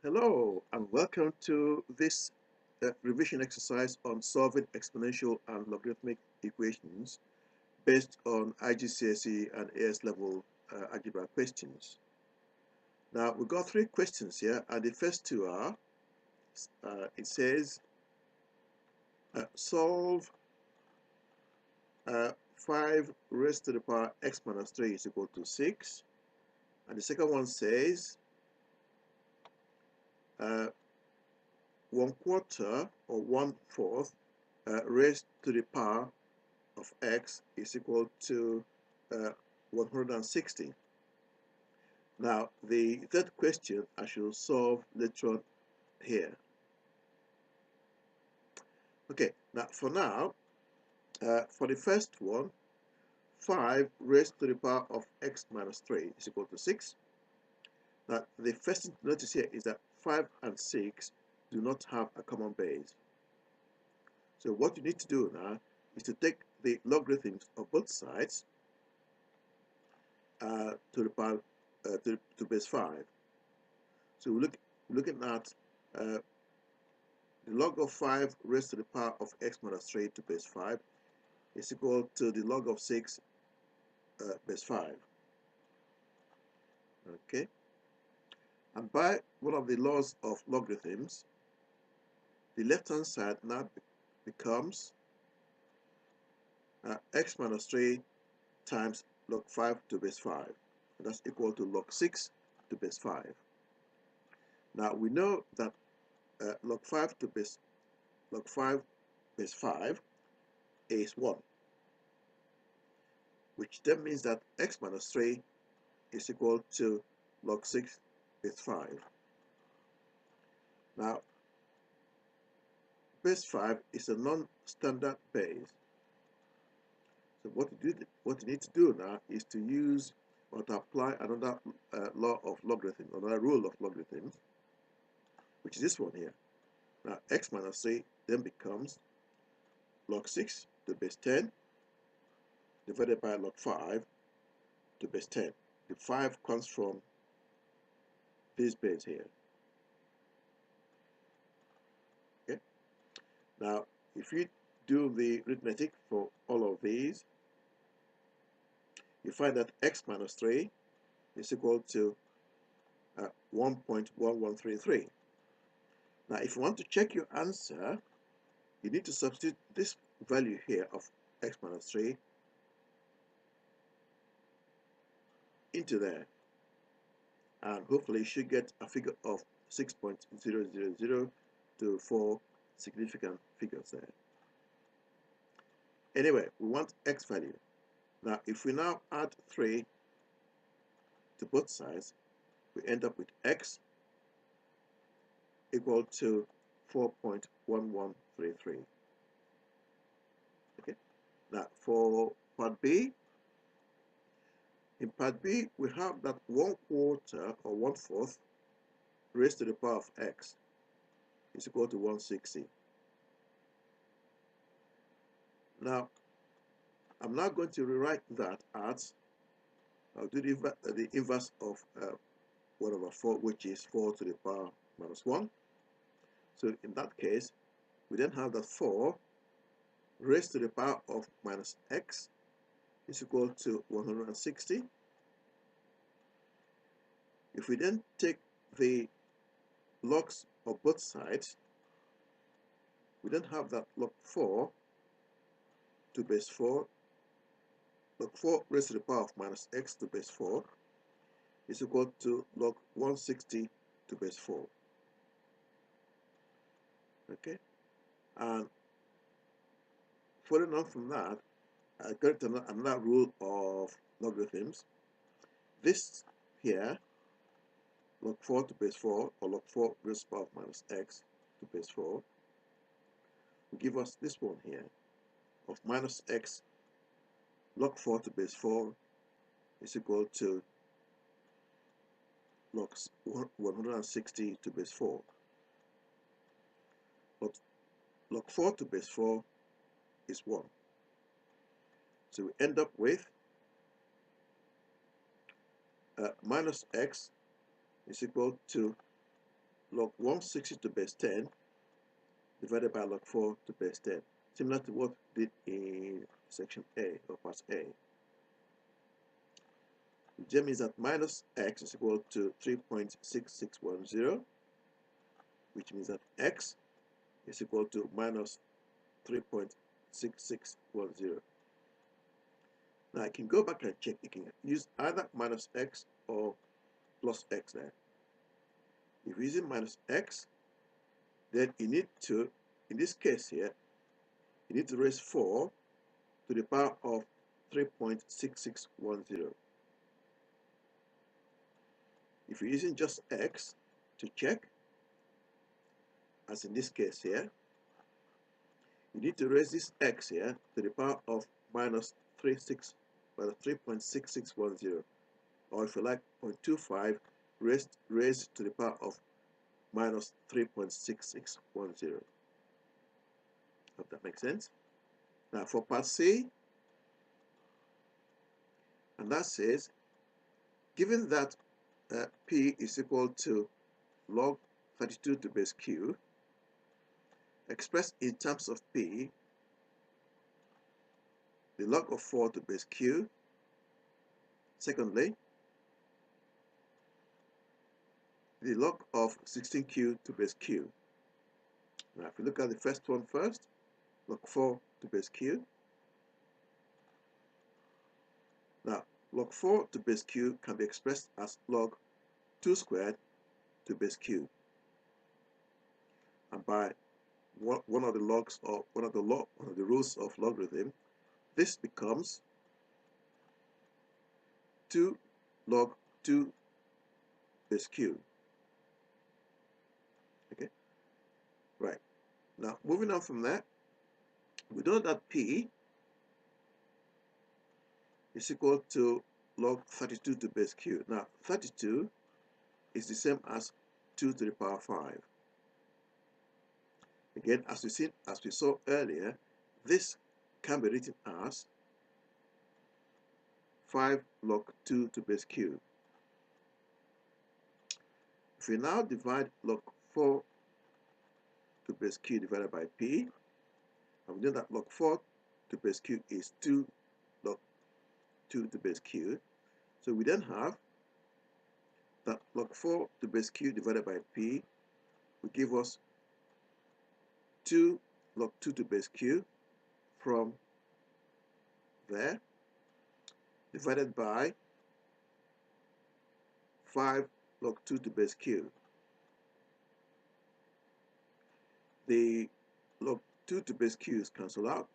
Hello and welcome to this revision exercise on solving exponential and logarithmic equations based on iGCSE and AS level algebra questions. Now we've got three questions here, and the first two are it says solve 5 raised to the power x minus 3 is equal to 6, and the second one says uh, 1/4 or 1/4 raised to the power of x is equal to 160. Now, the third question I should solve later on here. Okay, now for the first one, 5 raised to the power of x minus 3 is equal to 6. Now, the first thing to notice here is that 5 and 6 do not have a common base. So what you need to do now is to take the logarithms of both sides to the power to base 5. So we're looking at the log of 5 raised to the power of x minus 3 to base 5 is equal to the log of 6 base 5. Okay, and by one of the laws of logarithms, the left hand side now becomes x minus 3 times log 5 to base 5, and that's equal to log 6 to base 5. Now we know that log 5 base 5 is 1, which then means that x minus 3 is equal to log 6 base 5. Now, base 5 is a non-standard base. So what you need to do now is to use or to apply another law of logarithms, another rule of logarithms, which is this one here. Now, x minus 3 then becomes log 6 to base 10 divided by log 5 to base 10. The 5 comes from this base here. Okay. Now, if you do the arithmetic for all of these, you find that x minus 3 is equal to 1.1133. Now, if you want to check your answer, you need to substitute this value here of x minus 3 into there, and hopefully you should get a figure of 6.000 to 4 significant figures there. Anyway, we want x value. Now, if we now add 3 to both sides, we end up with x equal to 4.1133. Okay. Now, for part B, in part B, we have that 1/4 or 1/4 raised to the power of x is equal to 160. Now, I'm now going to rewrite that as, I'll do the inverse of 1 over 4, which is 4 to the power minus 1. So in that case, we then have that 4 raised to the power of minus x is equal to 160. If we then take the logs of both sides, we then have that log 4 to base 4, log 4 raised to the power of minus x to base 4 is equal to log 160 to base 4. Okay, and following on from that, I got another rule of logarithms. This here, log 4 to base 4, or log 4 raised to the power of minus x to base 4, will give us this one here of minus x log 4 to base 4 is equal to log 160 to base 4. Log 4 to base 4 is 1. So we end up with minus x is equal to log 160 to base 10 divided by log 4 to base 10, similar to what we did in section A or part A. Which means that minus x is equal to 3.6610, which means that x is equal to minus 3.6610. Now I can go back and check. You can use either minus x or plus x there. If you're using minus x, then you need to, in this case here, you need to raise 4 to the power of 3.6610. If you're using just x to check, as in this case here, you need to raise this x here to the power of minus 3.6610, or if you like 0.25 raised to the power of minus 3.6610. Hope that makes sense. Now for part C, and that says, given that p is equal to log 32 to base q, expressed in terms of p, the log of 4 to base q. Secondly, the log of 16q to base q. Now if you look at the first one first, log 4 to base q. Now log 4 to base q can be expressed as log 2 squared to base q. And by one of the logs, or one of the rules of logarithm, this becomes 2 log 2 base q. Okay, right. Now moving on from that, we know that p is equal to log 32 to base q. Now 32 is the same as 2 to the power 5. Again, as we saw earlier, this can be written as 5 log 2 to base q. If we now divide log 4 to base q divided by p, and we know that log 4 to base q is 2 log 2 to base q, so we then have that log 4 to base q divided by p will give us 2 log 2 to base q from there, divided by 5 log 2 to base q. The log 2 to base q is cancelled out.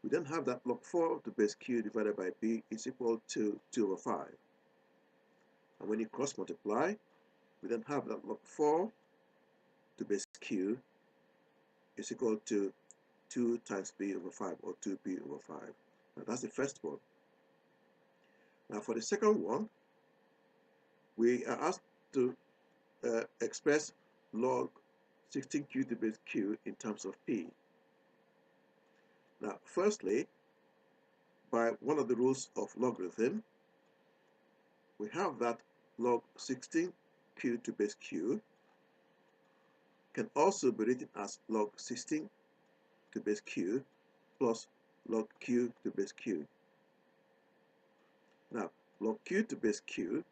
We then have that log 4 to base q divided by p is equal to 2 over 5. And when you cross multiply, we then have that log 4 to base q is equal to 2 times p over 5, or 2p over 5. Now that's the first one. Now for the second one, we are asked to express log 16q to base q in terms of p. Now firstly, by one of the rules of logarithm, we have that log 16q to base q can also be written as log 16 to base q plus log q to base q. Now log q to base q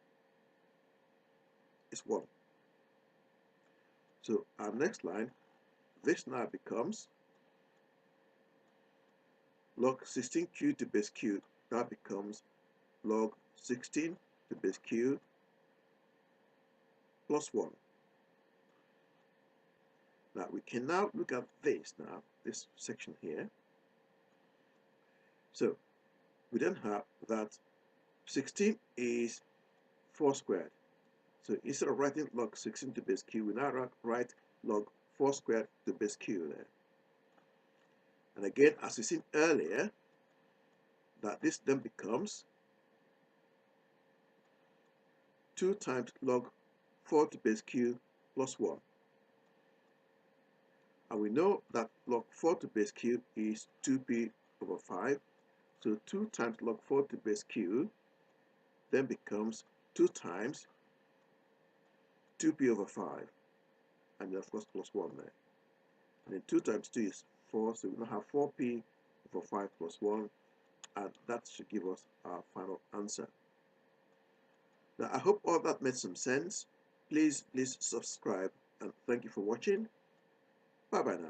is 1. So our next line, this now becomes log 16q to base q, that becomes log 16 to base q plus 1. Now we can now look at this now, this section here. So we then have that 16 is 4 squared. So instead of writing log 16 to base q, we now write log 4 squared to base q there. And again, as we seen earlier, that this then becomes 2 times log 4 to base q plus 1. And we know that log 4 to base q is 2p over 5. So 2 times log 4 to base q then becomes 2 times 2p over 5, and then of course plus 1 there. And then 2 times 2 is 4, so we now have 4p over 5 plus 1, and that should give us our final answer. Now, I hope all that made some sense. Please subscribe, and thank you for watching. Bye bye now.